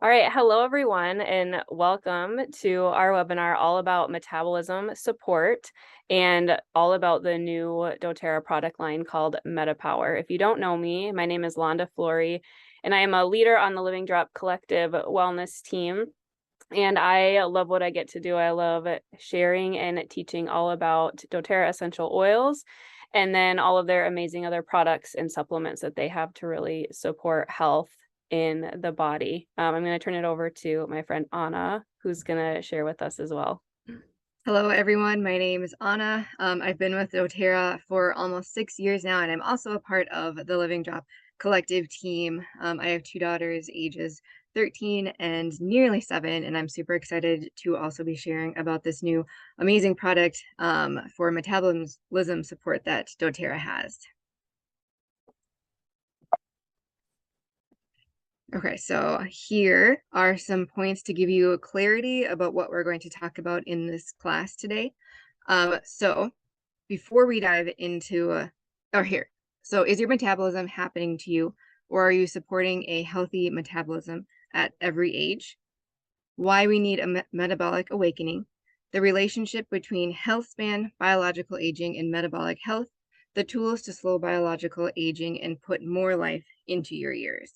All right, hello everyone, and welcome to our webinar all about metabolism support and all about the new doTERRA product line called MetaPWR. If you don't know me, my name is Londa Flory, and I am a leader on the Living Drop Collective Wellness team. And I love what I get to do. I love sharing and teaching all about doTERRA essential oils and then all of their amazing other products and supplements that they have to really support health in the body. I'm going to turn it over to my friend Anna, who's going to share with us as well. Hello, everyone. My name is Anna. I've been with doTERRA for almost 6 years now, and I'm also a part of the Living Drop Collective team. I have two daughters, ages 13 and nearly 7, and I'm super excited to also be sharing about this new amazing product for metabolism support that doTERRA has. Okay, so here are some points to give you clarity about what we're going to talk about in this class today. So before we dive into, so is your metabolism happening to you, or are you supporting a healthy metabolism at every age? Why we need a metabolic awakening, the relationship between health span, biological aging, and metabolic health, the tools to slow biological aging and put more life into your years.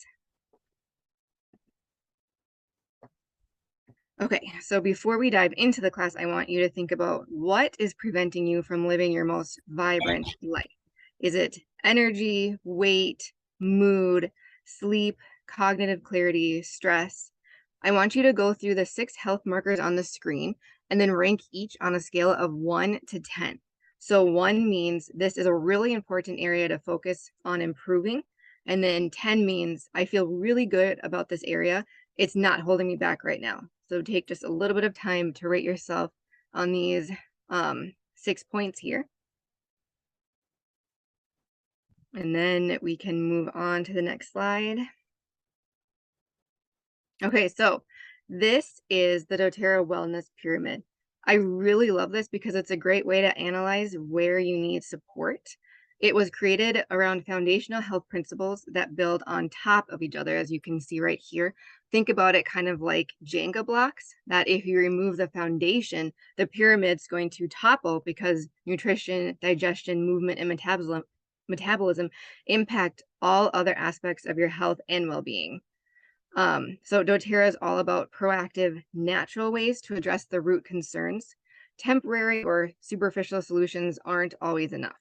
Okay, so before we dive into the class, I want you to think about what is preventing you from living your most vibrant life. Is it energy, weight, mood, sleep, cognitive clarity, stress? I want you to go through the 6 health markers on the screen and then rank each on a scale of 1 to 10. So 1 means this is a really important area to focus on improving. And then 10 means I feel really good about this area. It's not holding me back right now. So take just a little bit of time to rate yourself on these 6 points here. And then we can move on to the next slide. Okay, so this is the doTERRA Wellness Pyramid. I really love this because it's a great way to analyze where you need support. It was created around foundational health principles that build on top of each other, as you can see right here. Think about it kind of like Jenga blocks, that if you remove the foundation, the pyramid's going to topple because nutrition, digestion, movement, and metabolism impact all other aspects of your health and well-being. So doTERRA is all about proactive, natural ways to address the root concerns. Temporary or superficial solutions aren't always enough.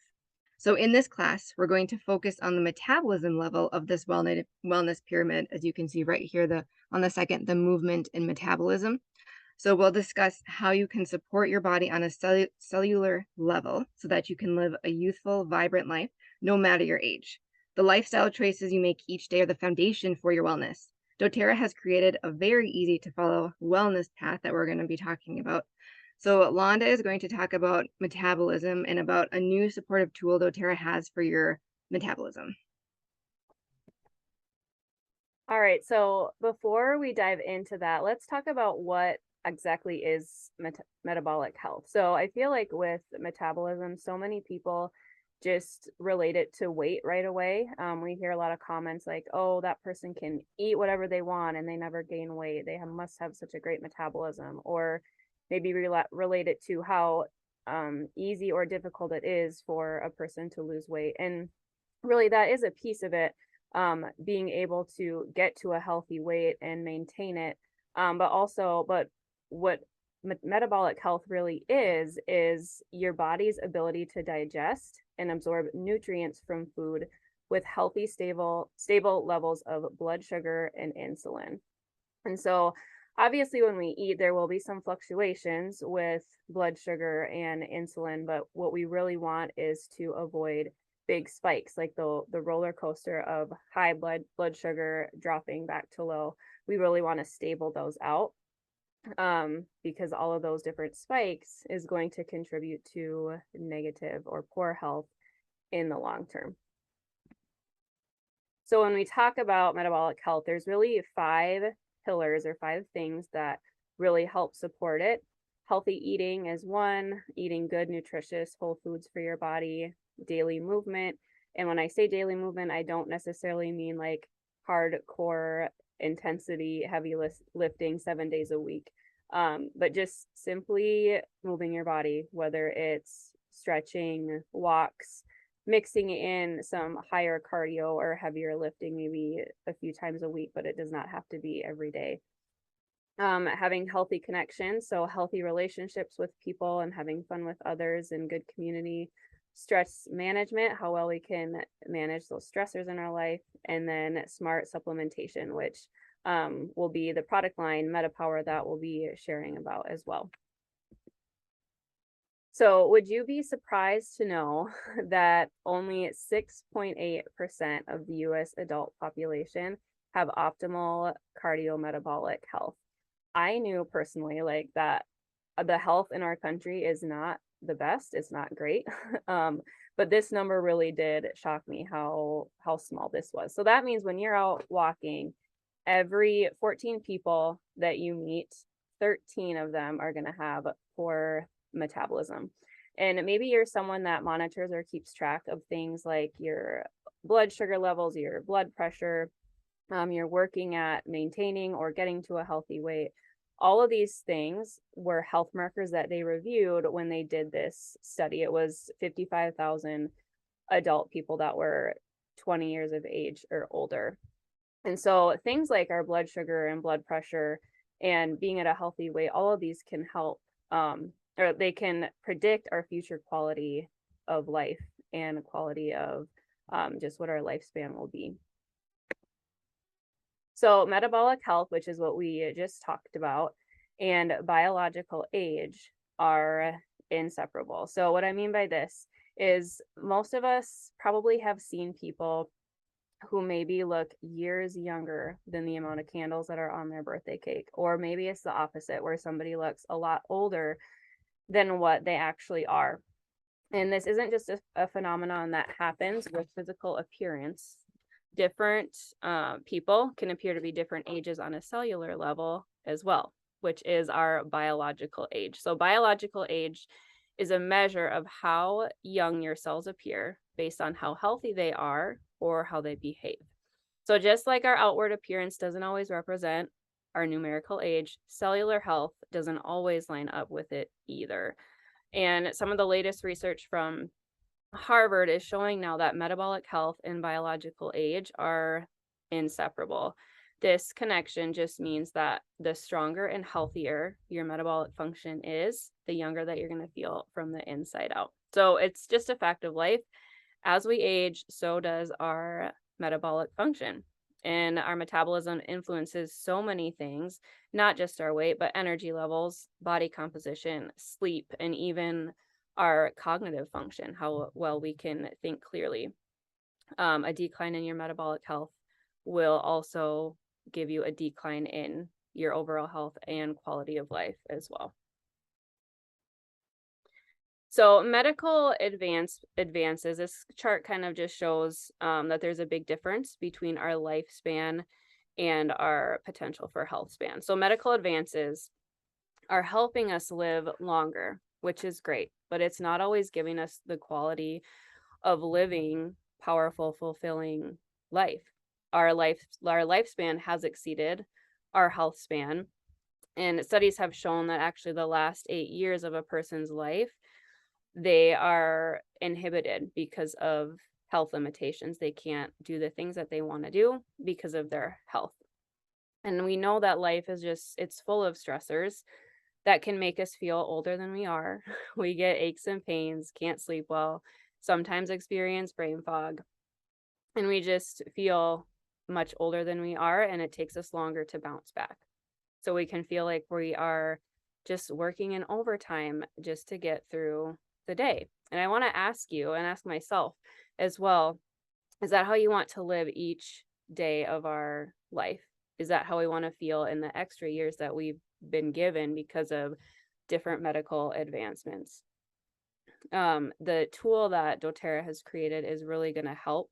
So in this class, we're going to focus on the metabolism level of this wellness pyramid, as you can see right here, on the second, the movement and metabolism. So we'll discuss how you can support your body on a cellular level so that you can live a youthful, vibrant life, no matter your age. The lifestyle choices you make each day are the foundation for your wellness. doTERRA has created a very easy to follow wellness path that we're going to be talking about. So Londa is going to talk about metabolism and about a new supportive tool doTERRA has for your metabolism. All right, so before we dive into that, let's talk about what exactly is metabolic health. So I feel like with metabolism, so many people just relate it to weight right away. We hear a lot of comments like, oh, that person can eat whatever they want and they never gain weight. They must have such a great metabolism. Or maybe relate it to how easy or difficult it is for a person to lose weight. And really, that is a piece of it, being able to get to a healthy weight and maintain it. But what metabolic health really is your body's ability to digest and absorb nutrients from food with healthy, stable levels of blood sugar and insulin. And so obviously when we eat, there will be some fluctuations with blood sugar and insulin, but what we really want is to avoid big spikes, like the roller coaster of high blood sugar dropping back to low. We really want to stable those out, because all of those different spikes is going to contribute to negative or poor health in the long term. So when we talk about metabolic health, there's really 5 pillars or 5 things that really help support it. Healthy eating is one, eating good, nutritious, whole foods for your body, daily movement. And when I say daily movement, I don't necessarily mean like hardcore intensity, heavy lifting 7 days a week. But just simply moving your body, whether it's stretching, walks, mixing in some higher cardio or heavier lifting, maybe a few times a week, but it does not have to be every day. Having healthy connections, so healthy relationships with people and having fun with others and good community. Stress management, how well we can manage those stressors in our life, and then smart supplementation, which will be the product line MetaPWR that we'll be sharing about as well. So would you be surprised to know that only 6.8% of the US adult population have optimal cardiometabolic health? I knew personally like that the health in our country is not the best, it's not great. But this number really did shock me how small this was. So that means when you're out walking, every 14 people that you meet, 13 of them are going to have poor metabolism. And maybe you're someone that monitors or keeps track of things like your blood sugar levels, your blood pressure, you're working at maintaining or getting to a healthy weight. All of these things were health markers that they reviewed when they did this study. It was 55,000 adult people that were 20 years of age or older. And so things like our blood sugar and blood pressure and being at a healthy weight, all of these can help, or they can predict our future quality of life and quality of just what our lifespan will be. So metabolic health, which is what we just talked about, and biological age are inseparable. So what I mean by this is most of us probably have seen people who maybe look years younger than the amount of candles that are on their birthday cake. Or maybe it's the opposite, where somebody looks a lot older than what they actually are. And this isn't just a phenomenon that happens with physical appearance. Different people can appear to be different ages on a cellular level as well, which is our biological age. So biological age is a measure of how young your cells appear based on how healthy they are or how they behave. So just like our outward appearance doesn't always represent our numerical age, cellular health doesn't always line up with it either. And some of the latest research from Harvard is showing now that metabolic health and biological age are inseparable. This connection just means that the stronger and healthier your metabolic function is, the younger that you're going to feel from the inside out. So it's just a fact of life. As we age, so does our metabolic function. And our metabolism influences so many things, not just our weight, but energy levels, body composition, sleep, and even our cognitive function, how well we can think clearly. A decline in your metabolic health will also give you a decline in your overall health and quality of life as well. So medical advances, this chart kind of just shows that there's a big difference between our lifespan and our potential for health span. So medical advances are helping us live longer, which is great, but it's not always giving us the quality of living powerful, fulfilling life. Our lifespan has exceeded our health span, and studies have shown that actually the last 8 years of a person's life, they are inhibited because of health limitations. They can't do the things that they want to do because of their health. And we know that life is it's full of stressors that can make us feel older than we are. We get aches and pains, can't sleep well, sometimes experience brain fog, and we just feel much older than we are, and it takes us longer to bounce back. So we can feel like we are just working in overtime just to get through the day. And I want to ask you and ask myself as well, is that how you want to live each day of our life? Is that how we want to feel in the extra years that we've been given because of different medical advancements? The tool that doTERRA has created is really going to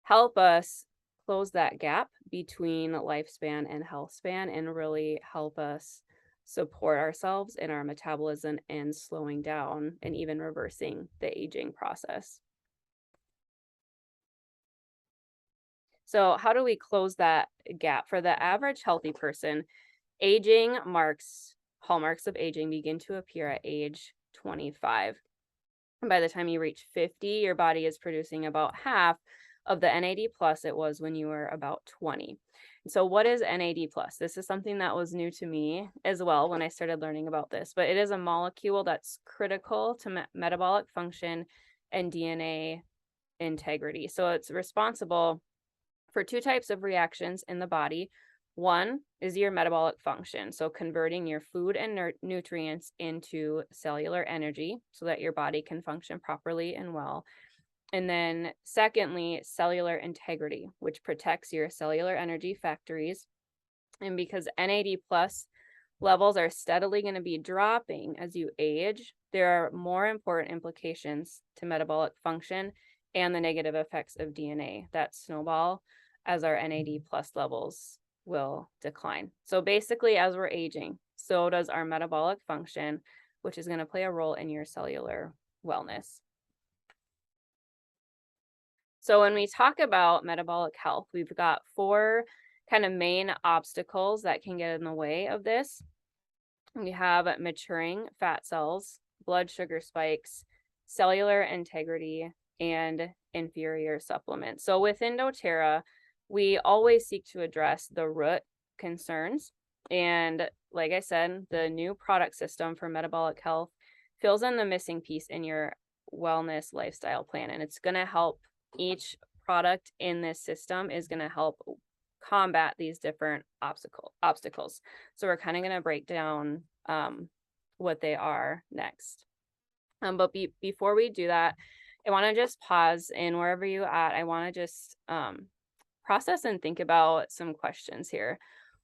help us close that gap between lifespan and health span, and really help us support ourselves in our metabolism and slowing down and even reversing the aging process. So how do we close that gap? For the average healthy person, aging marks hallmarks of aging begin to appear at age 25. And by the time you reach 50, your body is producing about half of the NAD plus it was when you were about 20. So what is NAD plus? This is something that was new to me as well when I started learning about this, but it is a molecule that's critical to metabolic function and DNA integrity. So it's responsible for two types of reactions in the body. One is your metabolic function, so converting your food and nutrients into cellular energy so that your body can function properly and well. And then, secondly, cellular integrity, which protects your cellular energy factories. And because NAD plus levels are steadily going to be dropping as you age, there are more important implications to metabolic function and the negative effects of DNA that snowball as our NAD plus levels will decline. So basically, as we're aging, so does our metabolic function, which is going to play a role in your cellular wellness. So when we talk about metabolic health, we've got 4 kind of main obstacles that can get in the way of this. We have maturing fat cells, blood sugar spikes, cellular integrity, and inferior supplements. So within doTERRA, we always seek to address the root concerns. And like I said, the new product system for metabolic health fills in the missing piece in your wellness lifestyle plan. And it's going to help, each product in this system is going to help combat these different obstacles. So we're kind of going to break down what they are next. But before we do that, I want to just pause, and wherever you at, I want to just process and think about some questions here.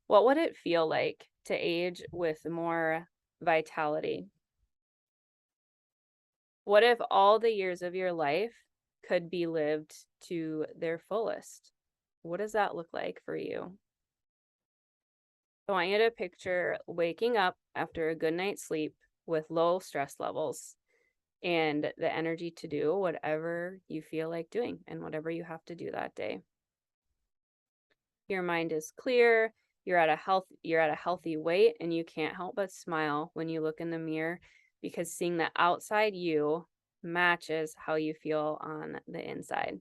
What would it feel like to age with more vitality? What if all the years of your life could be lived to their fullest? What does that look like for you? I want you to picture waking up after a good night's sleep with low stress levels and the energy to do whatever you feel like doing and whatever you have to do that day. Your mind is clear, you're at a healthy weight, and you can't help but smile when you look in the mirror because seeing the outside you matches how you feel on the inside.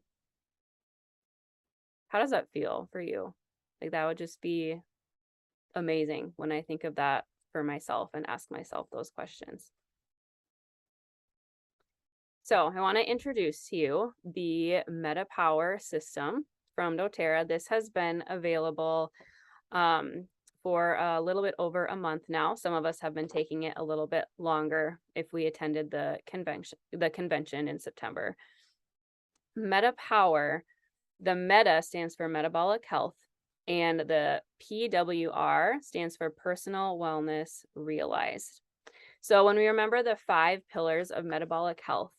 How does that feel for you? Like, that would just be amazing when I think of that for myself and ask myself those questions. So I want to introduce to you the MetaPWR system from doTERRA. This has been available for a little bit over a month now. Some of us have been taking it a little bit longer if we attended the convention in September. MetaPWR, the Meta stands for metabolic health, and the PWR stands for personal wellness realized. So when we remember the 5 pillars of metabolic health: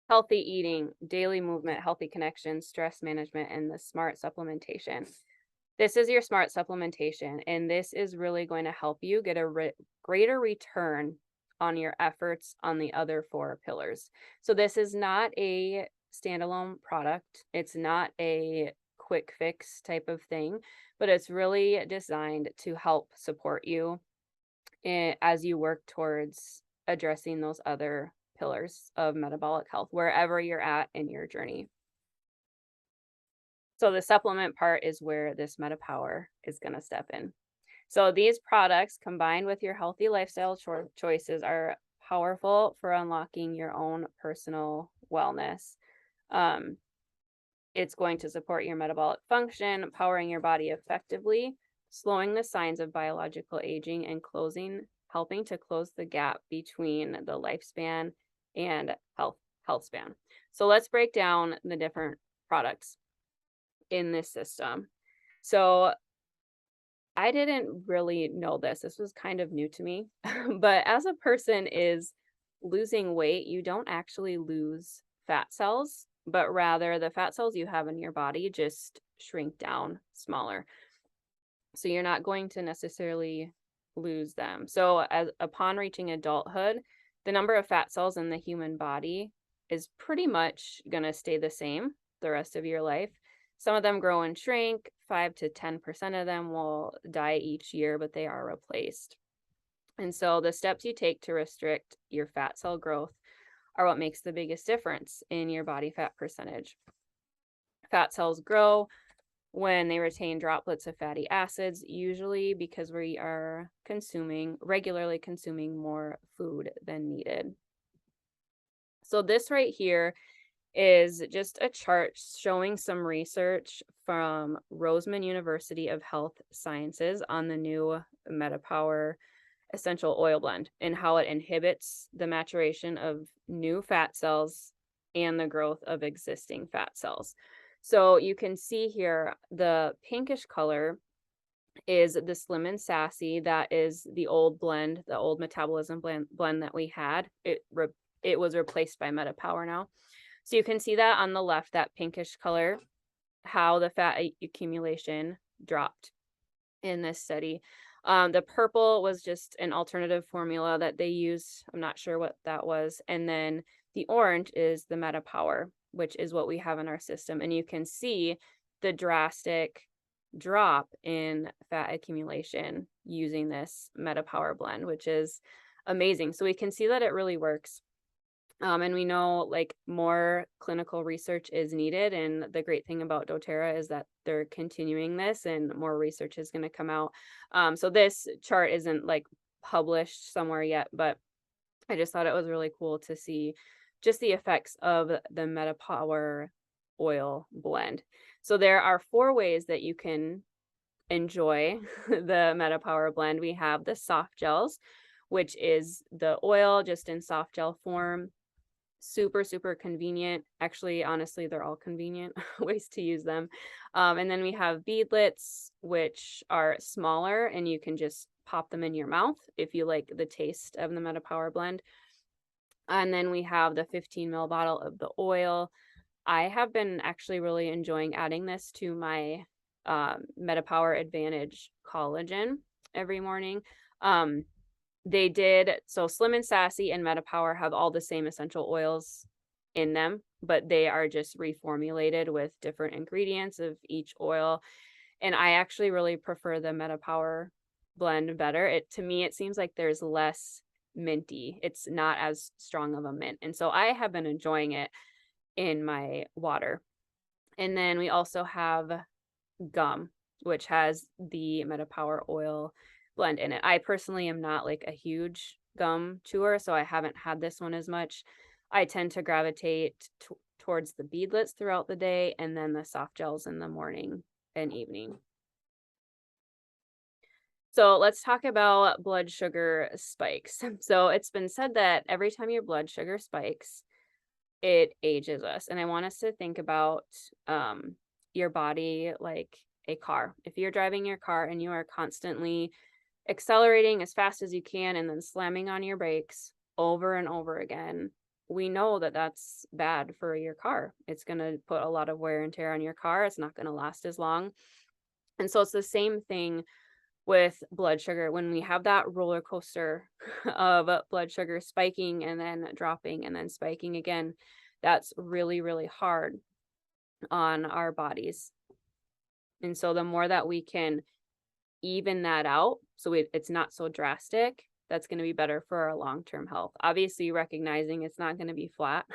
healthy eating, daily movement, healthy connections, stress management, and the smart supplementation. This is your smart supplementation, and this is really going to help you get a greater return on your efforts on the other 4 pillars. So this is not a standalone product. It's not a quick fix type of thing, but it's really designed to help support you as you work towards addressing those other pillars of metabolic health, wherever you're at in your journey. So the supplement part is where this MetaPWR is going to step in. So these products combined with your healthy lifestyle choices are powerful for unlocking your own personal wellness. It's going to support your metabolic function, powering your body effectively, slowing the signs of biological aging, and helping to close the gap between the lifespan and health span. So let's break down the different products in this system. So I didn't really know this. This was kind of new to me. But as a person is losing weight, you don't actually lose fat cells, but rather the fat cells you have in your body just shrink down smaller. So you're not going to necessarily lose them. So upon reaching adulthood, the number of fat cells in the human body is pretty much going to stay the same. the rest of your life. Some of them grow and shrink, 5 to 10% of them will die each year, but they are replaced. And so the steps you take to restrict your fat cell growth are what makes the biggest difference in your body fat percentage. Fat cells grow when they retain droplets of fatty acids, usually because we are regularly consuming more food than needed. So this right here is just a chart showing some research from Roseman University of Health Sciences on the new MetaPWR essential oil blend and how it inhibits the maturation of new fat cells and the growth of existing fat cells. So you can see here the pinkish color is the Slim and Sassy. That is the old blend, the old Metabolism blend that we had. It was replaced by MetaPWR now. So you can see that on the left, that pinkish color, how the fat accumulation dropped in this study. The purple was just an alternative formula that they used. I'm not sure what that was. And then the orange is the MetaPWR, which is what we have in our system. And you can see the drastic drop in fat accumulation using this MetaPWR blend, which is amazing. So we can see that it really works. And we know like more clinical research is needed. And the great thing about doTERRA is that they're continuing this and more research is going to come out. So this chart isn't like published somewhere yet, but I just thought it was really cool to see just the effects of the MetaPWR oil blend. So there are 4 ways that you can enjoy the MetaPWR blend. We have the soft gels, which is the oil just in soft gel form. Super, super convenient. Actually, honestly, they're all convenient ways to use them. And then we have beadlets, which are smaller and you can just pop them in your mouth if you like the taste of the MetaPWR blend. And then we have the 15 ml bottle of the oil. I have been actually really enjoying adding this to my MetaPWR Advantage collagen every morning. So Slim and Sassy and MetaPWR have all the same essential oils in them, but they are just reformulated with different ingredients of each oil. And I actually really prefer the MetaPWR blend better. To me, it seems like there's less minty. It's not as strong of a mint. And so I have been enjoying it in my water. And then we also have gum, which has the MetaPWR oil blend in it. I personally am not like a huge gum chewer, so I haven't had this one as much. I tend to gravitate towards the beadlets throughout the day and then the soft gels in the morning and evening. So let's talk about blood sugar spikes. So it's been said that every time your blood sugar spikes, it ages us. And I want us to think about your body like a car. If you're driving your car and you are constantly accelerating as fast as you can and then slamming on your brakes over and over again, we know that that's bad for your car. It's going to put a lot of wear and tear on your car. It's not going to last as long. And so it's the same thing with blood sugar. When we have that roller coaster of blood sugar spiking and then dropping and then spiking again, that's really, really hard on our bodies. And so the more that we can even that out, so it's not so drastic, that's going to be better for our long-term health. Obviously, recognizing it's not going to be flat,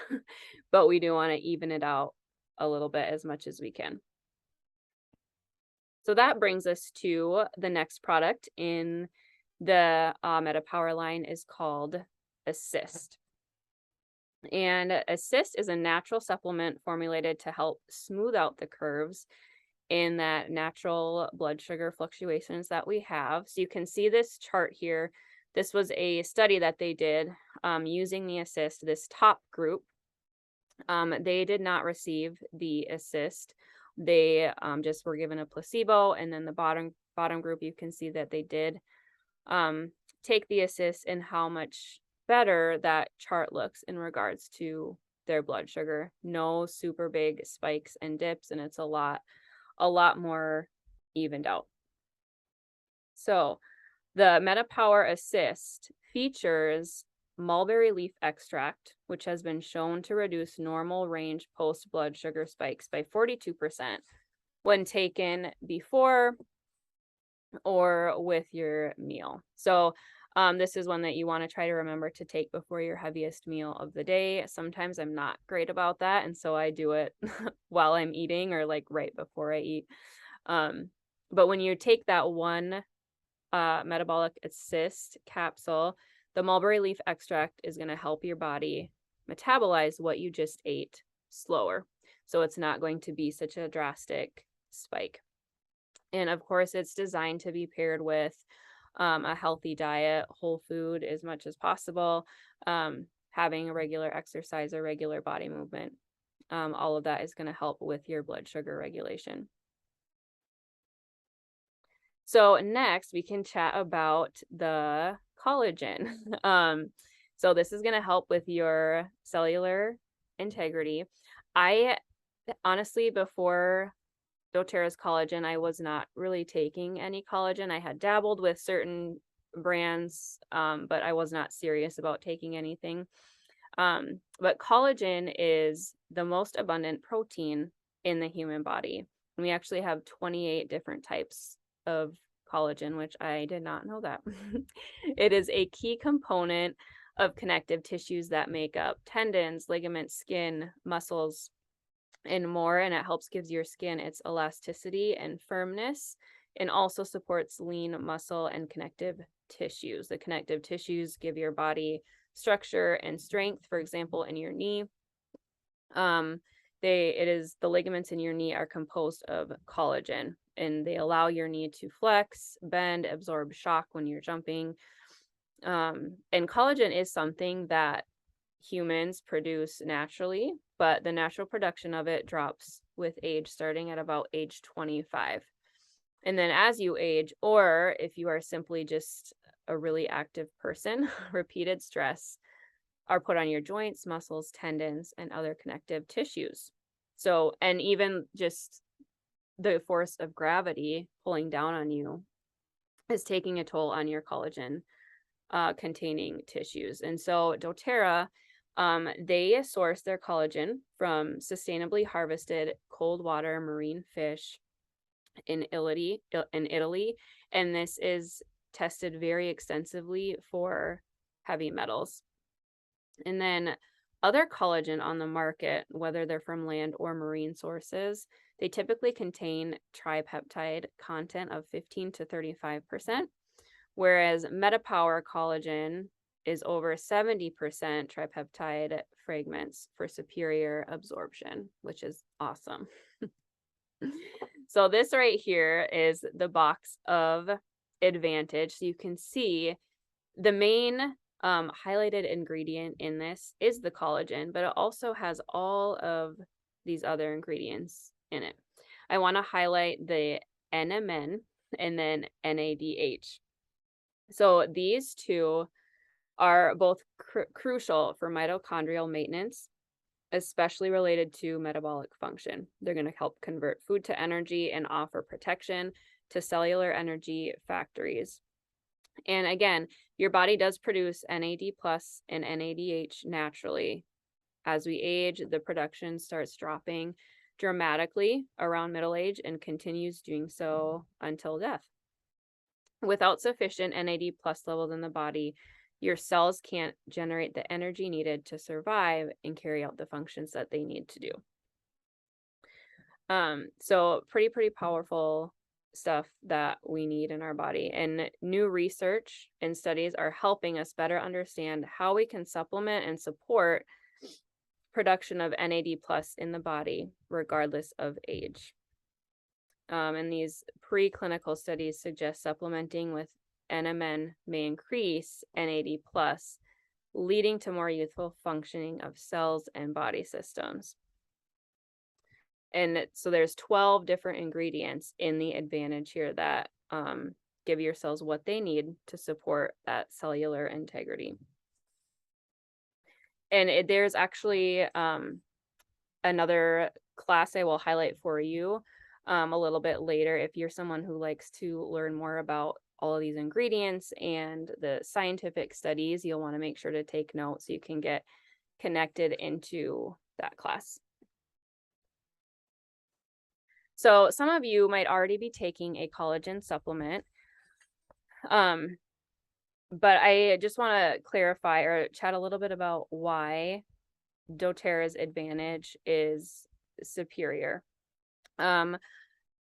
but we do want to even it out a little bit as much as we can. So that brings us to the next product in the MetaPWR line is called Assist. And Assist is a natural supplement formulated to help smooth out the curves in that natural blood sugar fluctuations that we have. So you can see this chart here. This was a study that they did using the Assist, this top group. They did not receive the Assist. They just were given a placebo, and then the bottom group, you can see that they did take the Assist and how much better that chart looks in regards to their blood sugar. No super big spikes and dips, and it's a lot more evened out. So the MetaPWR Assist features mulberry leaf extract, which has been shown to reduce normal range post blood sugar spikes by 42% when taken before or with your meal. So, this is one that you want to try to remember to take before your heaviest meal of the day. Sometimes I'm not great about that, and so I do it while I'm eating or like right before I eat. Um, but when you take that one metabolic assist capsule, the mulberry leaf extract is going to help your body metabolize what you just ate slower. So it's not going to be such a drastic spike. And of course, it's designed to be paired with a healthy diet, whole food as much as possible, having a regular exercise or regular body movement. All of that is going to help with your blood sugar regulation. So next we can chat about the collagen. So this is going to help with your cellular integrity. I honestly, before doTERRA's collagen, I was not really taking any collagen. I had dabbled with certain brands, but I was not serious about taking anything. But collagen is the most abundant protein in the human body. And we actually have 28 different types of collagen, which I did not know that. It is a key component of connective tissues that make up tendons, ligaments, skin, muscles, and more, and it helps gives your skin its elasticity and firmness, and also supports lean muscle and connective tissues. The connective tissues give your body structure and strength. For example, in your knee, the ligaments in your knee are composed of collagen, and they allow your knee to flex, bend, absorb shock when you're jumping. And collagen is something that humans produce naturally, but the natural production of it drops with age, starting at about age 25. And then as you age, or if you are simply just a really active person, repeated stress are put on your joints, muscles, tendons, and other connective tissues. So, and even just the force of gravity pulling down on you is taking a toll on your collagen containing tissues. And so doTERRA, they source their collagen from sustainably harvested cold water marine fish in Italy, and this is tested very extensively for heavy metals. And then other collagen on the market, whether they're from land or marine sources, they typically contain tripeptide content of 15 to 35%, whereas MetaPWR collagen is over 70% tripeptide fragments for superior absorption, which is awesome. So this right here is the box of Advantage. So you can see the main highlighted ingredient in this is the collagen, but it also has all of these other ingredients in it. I want to highlight the NMN and then NADH. So these two are both crucial for mitochondrial maintenance, especially related to metabolic function. They're going to help convert food to energy and offer protection to cellular energy factories. And again, your body does produce NAD plus and NADH naturally. As we age, the production starts dropping dramatically around middle age and continues doing so until death. Without sufficient NAD plus levels in the body, your cells can't generate the energy needed to survive and carry out the functions that they need to do. So pretty powerful stuff that we need in our body. And new research and studies are helping us better understand how we can supplement and support production of NAD plus in the body, regardless of age. And these preclinical studies suggest supplementing with NMN may increase NAD plus, leading to more youthful functioning of cells and body systems. And so there's 12 different ingredients in the Advantage here that give your cells what they need to support that cellular integrity. And there's actually another class I will highlight for you a little bit later if you're someone who likes to learn more about all of these ingredients and the scientific studies, you'll want to make sure to take notes so you can get connected into that class. So some of you might already be taking a collagen supplement. But I just want to clarify or chat a little bit about why doTERRA's Advantage is superior. A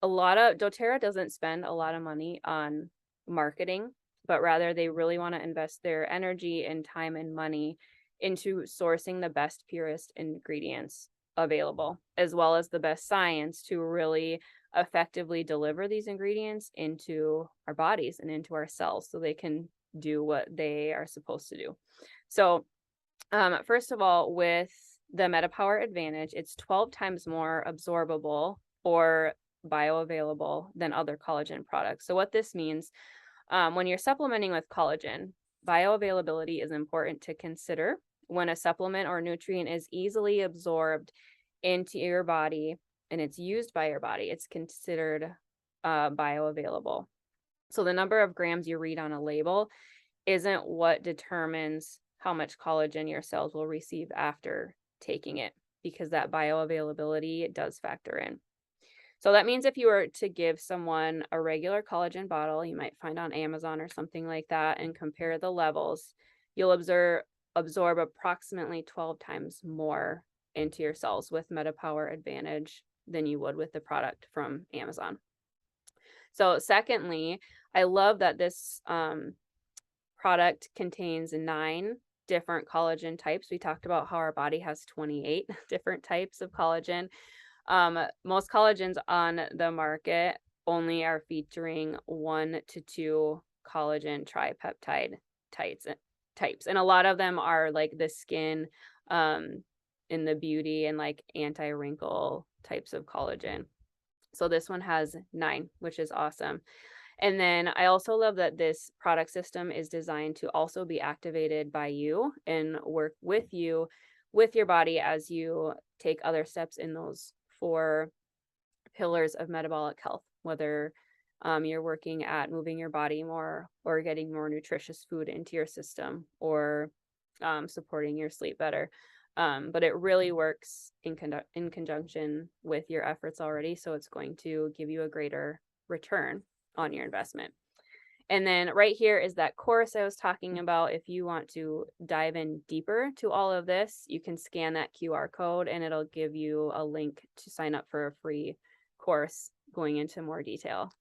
lot of doTERRA doesn't spend a lot of money on marketing, but rather they really want to invest their energy and time and money into sourcing the best, purest ingredients available, as well as the best science to really effectively deliver these ingredients into our bodies and into our cells so they can do what they are supposed to do. So, first of all, with the MetaPWR Advantage, it's 12 times more absorbable or bioavailable than other collagen products. So what this means, when you're supplementing with collagen, bioavailability is important to consider. When a supplement or nutrient is easily absorbed into your body and it's used by your body, it's considered bioavailable. So the number of grams you read on a label isn't what determines how much collagen your cells will receive after taking it, because that bioavailability does factor in. So that means if you were to give someone a regular collagen bottle you might find on Amazon or something like that and compare the levels, you'll absorb approximately 12 times more into your cells with MetaPWR Advantage than you would with the product from Amazon. So secondly, I love that this product contains 9 different collagen types. We talked about how our body has 28 different types of collagen. Most collagens on the market only are featuring 1 to 2 collagen tripeptide types. And a lot of them are like the skin, in the beauty and like anti-wrinkle types of collagen. So this one has 9, which is awesome. And then I also love that this product system is designed to also be activated by you and work with you, with your body as you take other steps in those 4 pillars of metabolic health, whether you're working at moving your body more or getting more nutritious food into your system or supporting your sleep better. But it really works in conjunction with your efforts already. So it's going to give you a greater return on your investment. And then right here is that course I was talking about. If you want to dive in deeper to all of this, you can scan that QR code and it'll give you a link to sign up for a free course going into more detail.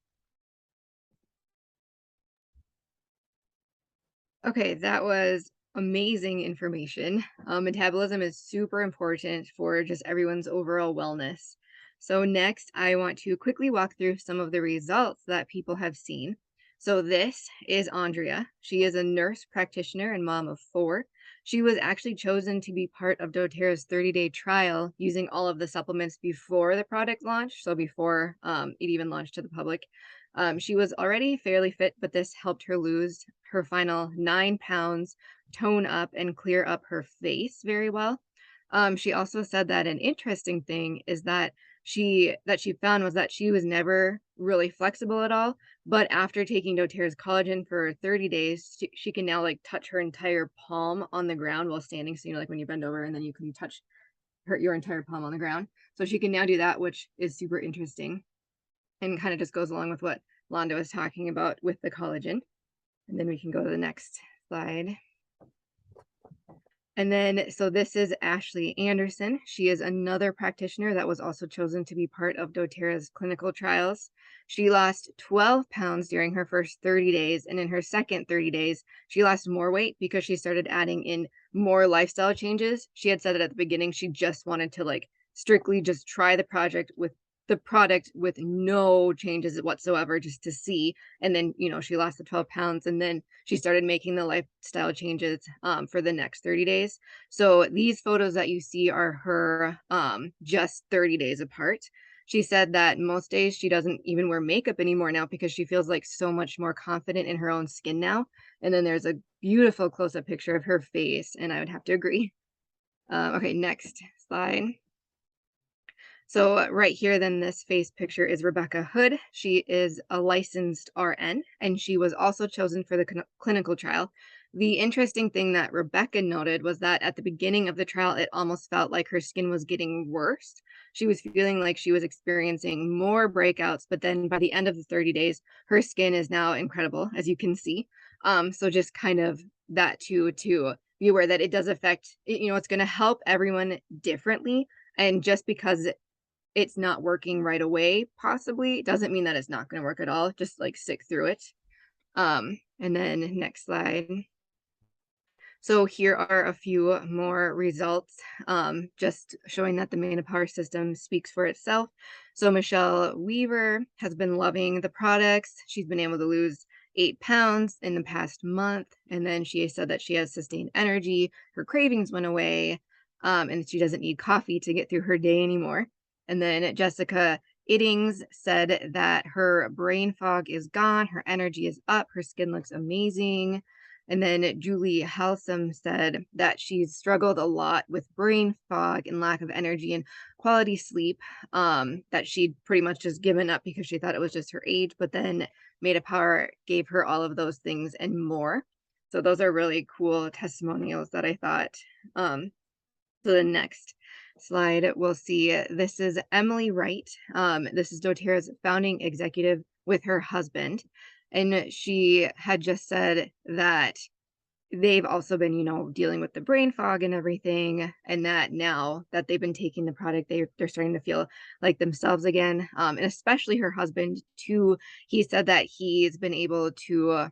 Okay, that was amazing information. Metabolism is super important for just everyone's overall wellness. So next, I want to quickly walk through some of the results that people have seen. So this is Andrea. She is a nurse practitioner and mom of 4. She was actually chosen to be part of doTERRA's 30-day trial using all of the supplements before the product launched, so before it even launched to the public. She was already fairly fit, but this helped her lose her final 9 pounds, tone up, and clear up her face very well. She also said that an interesting thing is that she found was that she was never really flexible at all, but after taking doTERRA's collagen for 30 days, she can now like touch her entire palm on the ground while standing. So, you know, like when you bend over and then you can touch your entire palm on the ground. So she can now do that, which is super interesting and kind of just goes along with what Londa was talking about with the collagen. And then we can go to the next slide. And then, so this is Ashley Anderson. She is another practitioner that was also chosen to be part of doTERRA's clinical trials. She lost 12 pounds during her first 30 days. And in her second 30 days, she lost more weight because she started adding in more lifestyle changes. She had said that at the beginning, she just wanted to like strictly just try the product with no changes whatsoever just to see. And then, you know, she lost the 12 pounds and then she started making the lifestyle changes for the next 30 days. So these photos that you see are her just 30 days apart. She said that most days she doesn't even wear makeup anymore now because she feels like so much more confident in her own skin now. And then there's a beautiful close-up picture of her face, and I would have to agree. Okay, next slide. So right here, then this face picture is Rebecca Hood. She is a licensed RN, and she was also chosen for the clinical trial. The interesting thing that Rebecca noted was that at the beginning of the trial, it almost felt like her skin was getting worse. She was feeling like she was experiencing more breakouts, but then by the end of the 30 days, her skin is now incredible, as you can see. So just kind of that to be aware that it does affect, it's going to help everyone differently. And just because it's not working right away, possibly, doesn't mean that it's not gonna work at all, just, like, stick through it. And then next slide. So here are a few more results, just showing that the MetaPWR system speaks for itself. So Michelle Weaver has been loving the products. She's been able to lose 8 pounds in the past month, and then she said that she has sustained energy, her cravings went away, and she doesn't need coffee to get through her day anymore. And then Jessica Iddings said that her brain fog is gone, her energy is up, her skin looks amazing. And then Julie Halsam said that she's struggled a lot with brain fog and lack of energy and quality sleep, that she'd pretty much just given up because she thought it was just her age, but then MetaPWR gave her all of those things and more. So those are really cool testimonials that I thought. So the next slide, we'll see, this is Emily Wright. This is doTERRA's founding executive with her husband. And she had just said that they've also been, dealing with the brain fog and everything, and that now that they've been taking the product, they're starting to feel like themselves again. And especially her husband too. He said that he's been able to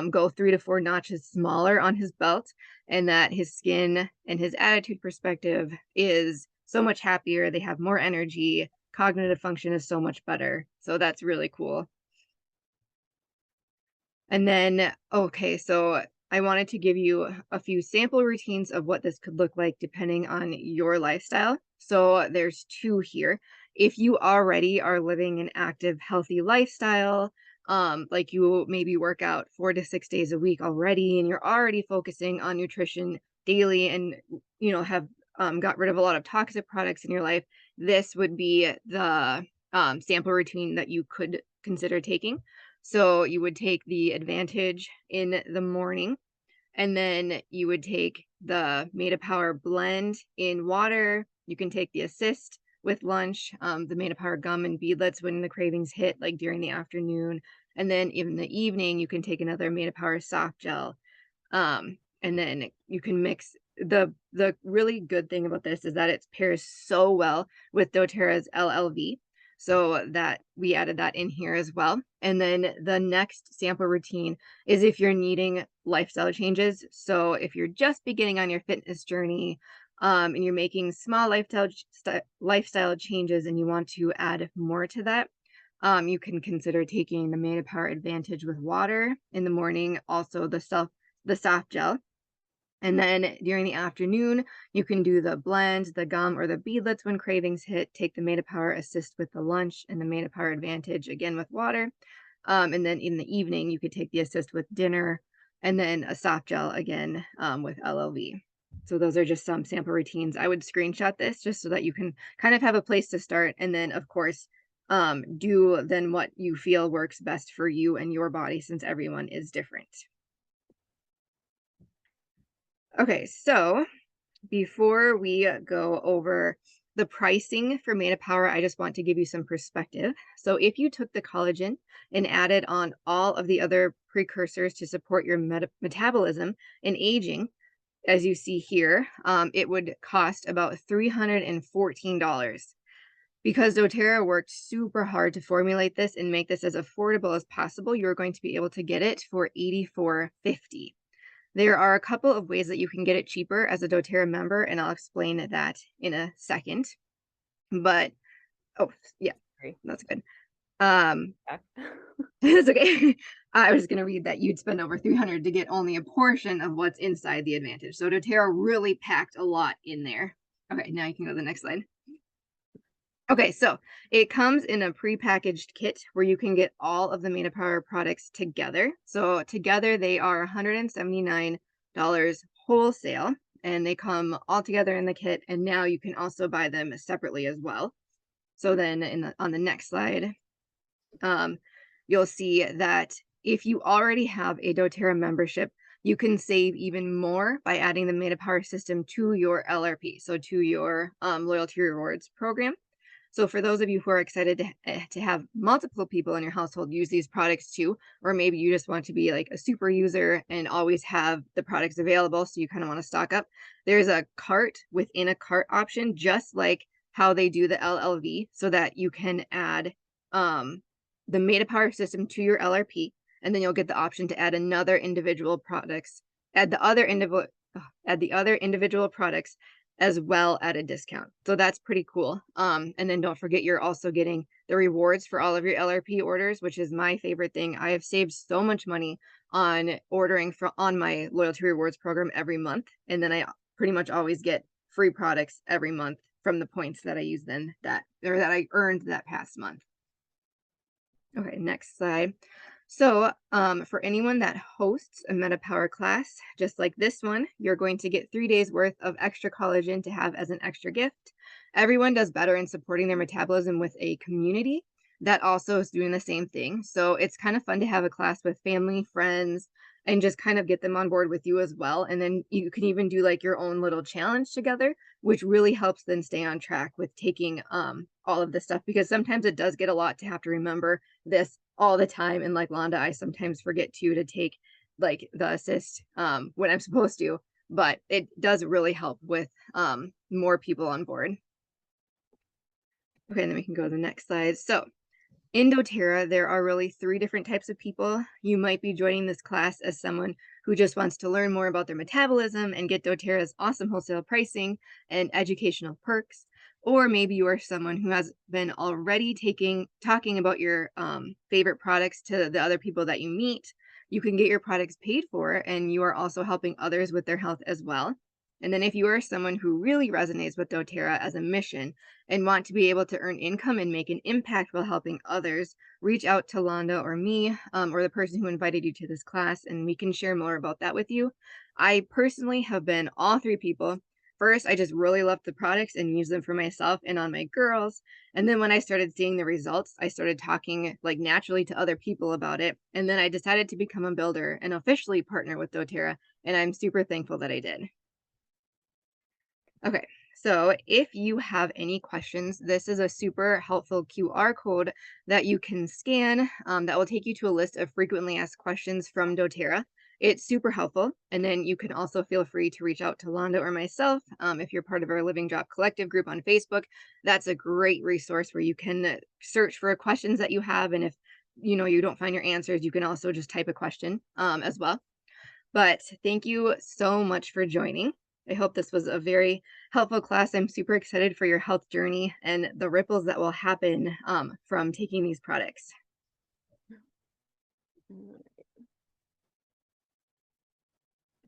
go 3 to 4 notches smaller on his belt, and that his skin and his attitude perspective is so much happier. They have more energy. Cognitive function is so much better. So that's really cool. And then, okay, so I wanted to give you a few sample routines of what this could look like depending on your lifestyle. So there's 2 here. If you already are living an active, healthy lifestyle, like you maybe work out 4 to 6 days a week already, and you're already focusing on nutrition daily and, have got rid of a lot of toxic products in your life, this would be the sample routine that you could consider taking. So you would take the Advantage in the morning, and then you would take the MetaPWR Blend in water. You can take the Assist with lunch, the MetaPWR gum and beadlets when the cravings hit, like during the afternoon. And then in the evening, you can take another MetaPWR soft gel. And then you can mix the really good thing about this is that it pairs so well with doTERRA's LLV. So that we added that in here as well. And then the next sample routine is if you're needing lifestyle changes. So if you're just beginning on your fitness journey, and you're making small lifestyle changes and you want to add more to that, you can consider taking the MetaPWR Advantage with water in the morning, also the soft gel. And then during the afternoon, you can do the blend, the gum, or the beadlets when cravings hit. Take the MetaPWR Assist with the lunch and the MetaPWR Advantage again with water. And then in the evening, you could take the Assist with dinner and then a soft gel again with LLV. So those are just some sample routines. I would screenshot this just so that you can kind of have a place to start. And then, of course, do then what you feel works best for you and your body, since everyone is different. Okay, so before we go over the pricing for MetaPWR, I just want to give you some perspective. So if you took the collagen and added on all of the other precursors to support your metabolism and aging, as you see here, it would cost about $314. Because doTERRA worked super hard to formulate this and make this as affordable as possible, you're going to be able to get it for $84.50. There are a couple of ways that you can get it cheaper as a doTERRA member, and I'll explain that in a second. But, oh, yeah, Sorry. that's good. Yeah. It's okay. I was going to read that you'd spend over $300 to get only a portion of what's inside the Advantage. So doTERRA really packed a lot in there. Okay, now you can go to the next slide. Okay, so it comes in a prepackaged kit where you can get all of the MetaPWR products together. So together they are $179 wholesale, and they come all together in the kit, and now you can also buy them separately as well. So then on the next slide, um, you'll see that if you already have a doTERRA membership, you can save even more by adding the MetaPWR system to your LRP, so to your loyalty rewards program. So for those of you who are excited to have multiple people in your household use these products too, or maybe you just want to be like a super user and always have the products available, so you kind of want to stock up, there's a cart within a cart option, just like how they do the LLV, so that you can add um, the MetaPWR system to your LRP, and then you'll get the option to add another individual products, add the other individual, add the other individual products as well at a discount. So that's pretty cool. And then don't forget you're also getting the rewards for all of your LRP orders, which is my favorite thing. I have saved so much money on ordering on my loyalty rewards program every month, and then I pretty much always get free products every month from the points that I use that I earned that past month. Okay, next slide. So, for anyone that hosts a MetaPWR class, just like this one, you're going to get 3 days worth of extra collagen to have as an extra gift. Everyone does better in supporting their metabolism with a community that also is doing the same thing. So it's kind of fun to have a class with family, friends, and just kind of get them on board with you as well. And then you can even do like your own little challenge together, which really helps them stay on track with taking all of this stuff, because sometimes it does get a lot to have to remember this all the time. And like Londa, I sometimes forget to take like the assist when I'm supposed to, but it does really help with more people on board. Okay, and then we can go to the next slide. So in doTERRA, there are really 3 different types of people. You might be joining this class as someone who just wants to learn more about their metabolism and get doTERRA's awesome wholesale pricing and educational perks. Or maybe you are someone who has been already talking about your favorite products to the other people that you meet. You can get your products paid for, and you are also helping others with their health as well. And then if you are someone who really resonates with doTERRA as a mission and want to be able to earn income and make an impact while helping others, reach out to Londa or me, or the person who invited you to this class, and we can share more about that with you. I personally have been all 3 people. First, I just really loved the products and used them for myself and on my girls. And then when I started seeing the results, I started talking like naturally to other people about it. And then I decided to become a builder and officially partner with doTERRA. And I'm super thankful that I did. Okay, so if you have any questions, this is a super helpful QR code that you can scan that will take you to a list of frequently asked questions from doTERRA. It's super helpful. And then you can also feel free to reach out to Londa or myself if you're part of our Living Drop Collective group on Facebook. That's a great resource where you can search for questions that you have. And if you don't find your answers, you can also just type a question as well. But thank you so much for joining. I hope this was a very helpful class. I'm super excited for your health journey and the ripples that will happen from taking these products.